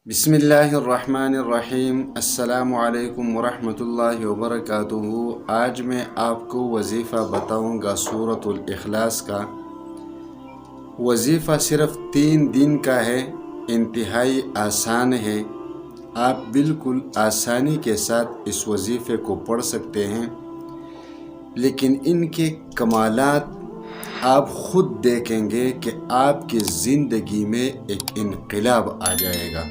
بسم اللہ الرحمن الرحیم۔ السلام علیکم ورحمۃ اللہ وبرکاتہ۔ آج میں آپ کو وظیفہ بتاؤں گا سورۃ الاخلاص کا۔ وظیفہ صرف 3 دن کا ہے، انتہائی آسان ہے۔ آپ بالکل آسانی کے ساتھ اس وظیفے کو پڑھ سکتے ہیں، لیکن ان کے کمالات آپ خود دیکھیں گے کہ آپ کی زندگی میں ایک انقلاب آ جائے گا۔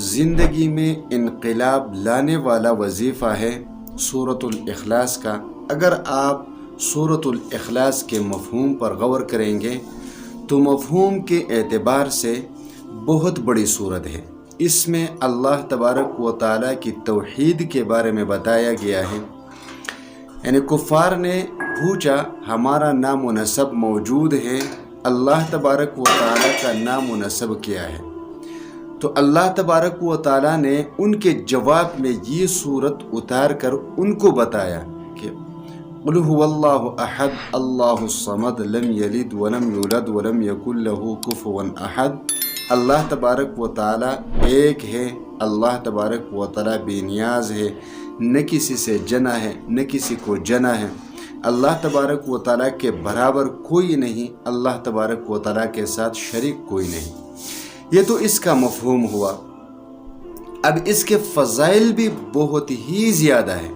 زندگی میں انقلاب لانے والا وظیفہ ہے سورۃ الاخلاص کا۔ اگر آپ سورۃ الاخلاص کے مفہوم پر غور کریں گے تو مفہوم کے اعتبار سے بہت بڑی سورت ہے۔ اس میں اللہ تبارک و تعالیٰ کی توحید کے بارے میں بتایا گیا ہے۔ یعنی کفار نے پوچھا ہمارا نام و نسب موجود ہے، اللہ تبارک و تعالیٰ کا نام و نسب کیا ہے؟ تو اللہ تبارک و تعالیٰ نے ان کے جواب میں یہ صورت اتار کر ان کو بتایا کہ قل هو اللہ احد اللہ الصمد لم یلد ولم یولد ولم یکن له کفوا احد۔ اللہ تبارک و تعالیٰ ایک ہے، اللہ تبارک و تعالیٰ بے نیاز ہے، نہ کسی سے جنا ہے نہ کسی کو جنا ہے۔ اللہ تبارک و تعالیٰ کے برابر کوئی نہیں، اللہ تبارک و تعالیٰ کے ساتھ شریک کوئی نہیں۔ یہ تو اس کا مفہوم ہوا۔ اب اس کے فضائل بھی بہت ہی زیادہ ہیں۔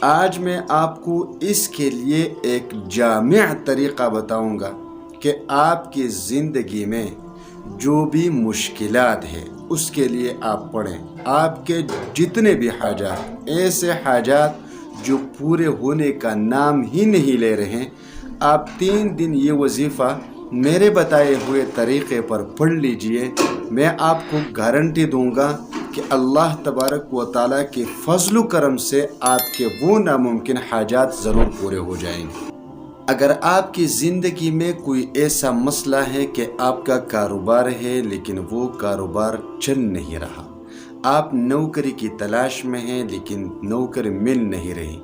آج میں آپ کو اس کے لیے ایک جامع طریقہ بتاؤں گا کہ آپ کی زندگی میں جو بھی مشکلات ہیں اس کے لیے آپ پڑھیں۔ آپ کے جتنے بھی حاجات، ایسے حاجات جو پورے ہونے کا نام ہی نہیں لے رہے ہیں، آپ 3 دن یہ وظیفہ میرے بتائے ہوئے طریقے پر پڑھ لیجئے۔ میں آپ کو گارنٹی دوں گا کہ اللہ تبارک و تعالیٰ کے فضل و کرم سے آپ کے وہ ناممکن حاجات ضرور پورے ہو جائیں گے۔ اگر آپ کی زندگی میں کوئی ایسا مسئلہ ہے کہ آپ کا کاروبار ہے لیکن وہ کاروبار چل نہیں رہا، آپ نوکری کی تلاش میں ہیں لیکن نوکری مل نہیں رہی،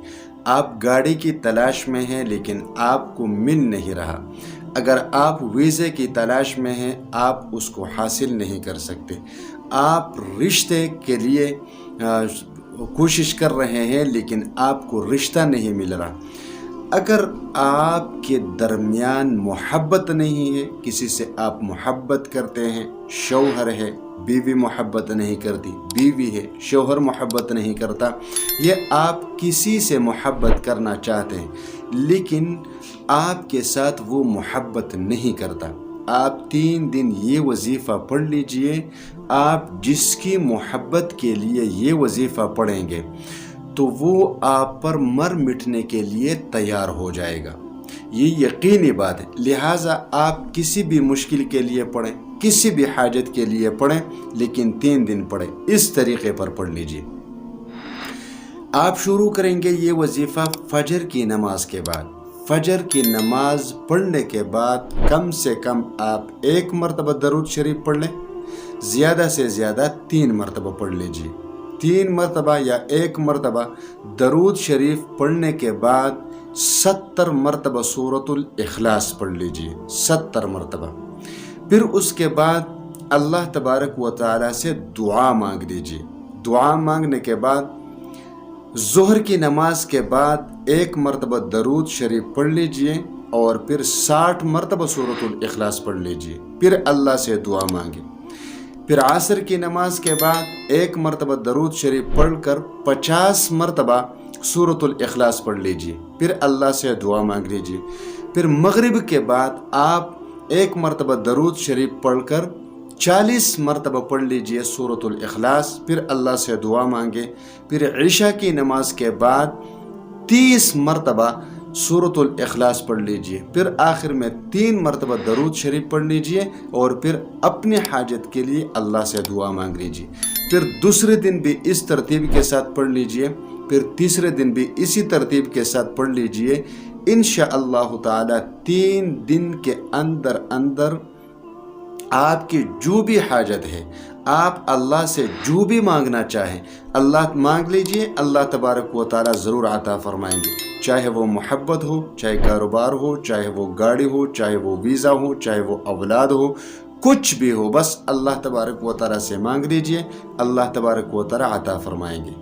آپ گاڑی کی تلاش میں ہیں لیکن آپ کو مل نہیں رہا، اگر آپ ویزے کی تلاش میں ہیں آپ اس کو حاصل نہیں کر سکتے، آپ رشتے کے لیے کوشش کر رہے ہیں لیکن آپ کو رشتہ نہیں مل رہا، اگر آپ کے درمیان محبت نہیں ہے، کسی سے آپ محبت کرتے ہیں، شوہر ہے بیوی محبت نہیں کرتی، بیوی ہے شوہر محبت نہیں کرتا، یہ آپ کسی سے محبت کرنا چاہتے ہیں لیکن آپ کے ساتھ وہ محبت نہیں کرتا، آپ 3 دن یہ وظیفہ پڑھ لیجئے۔ آپ جس کی محبت کے لیے یہ وظیفہ پڑھیں گے تو وہ آپ پر مر مٹنے کے لیے تیار ہو جائے گا، یہ یقینی بات ہے۔ لہٰذا آپ کسی بھی مشکل کے لیے پڑھیں، کسی بھی حاجت کے لیے پڑھیں، لیکن 3 دن پڑھیں، اس طریقے پر پڑھ لیجئے۔ آپ شروع کریں گے یہ وظیفہ فجر کی نماز کے بعد۔ فجر کی نماز پڑھنے کے بعد کم سے کم آپ 1 مرتبہ درود شریف پڑھ لیں، زیادہ سے زیادہ 3 مرتبہ پڑھ لیجیے۔ 3 مرتبہ یا 1 مرتبہ درود شریف پڑھنے کے بعد 70 مرتبہ سورۃ الاخلاص پڑھ لیجیے، 70 مرتبہ۔ پھر اس کے بعد اللہ تبارک و تعالیٰ سے دعا مانگ لیجیے۔ دعا مانگنے کے بعد ظہر کی نماز کے بعد 1 مرتبہ درود شریف پڑھ لیجئے اور پھر 60 مرتبہ سورۃ الاخلاص پڑھ لیجئے، پھر اللہ سے دعا مانگیں۔ پھر عصر کی نماز کے بعد 1 مرتبہ درود شریف پڑھ کر 50 مرتبہ سورۃ الاخلاص پڑھ لیجئے، پھر اللہ سے دعا مانگ لیجئے۔ پھر مغرب کے بعد آپ 1 مرتبہ درود شریف پڑھ کر 40 مرتبہ پڑھ لیجئے سورۃ الاخلاص، پھر اللہ سے دعا مانگے۔ پھر عشاء کی نماز کے بعد 30 مرتبہ سورۃ الاخلاص پڑھ لیجئے، پھر آخر میں 3 مرتبہ درود شریف پڑھ لیجئے اور پھر اپنے حاجت کے لیے اللہ سے دعا مانگ لیجئے۔ پھر دوسرے دن بھی اس ترتیب کے ساتھ پڑھ لیجئے، پھر تیسرے دن بھی اسی ترتیب کے ساتھ پڑھ لیجئے۔ انشاءاللہ تعالی 3 دن کے اندر آپ کی جو بھی حاجت ہے، آپ اللہ سے جو بھی مانگنا چاہیں اللہ مانگ لیجئے، اللہ تبارک و تعالیٰ ضرور عطا فرمائیں گے، چاہے وہ محبت ہو، چاہے کاروبار ہو، چاہے وہ گاڑی ہو، چاہے وہ ویزا ہو، چاہے وہ اولاد ہو، کچھ بھی ہو بس اللہ تبارک و تعالیٰ سے مانگ لیجئے، اللہ تبارک و تعالیٰ عطا فرمائیں گے۔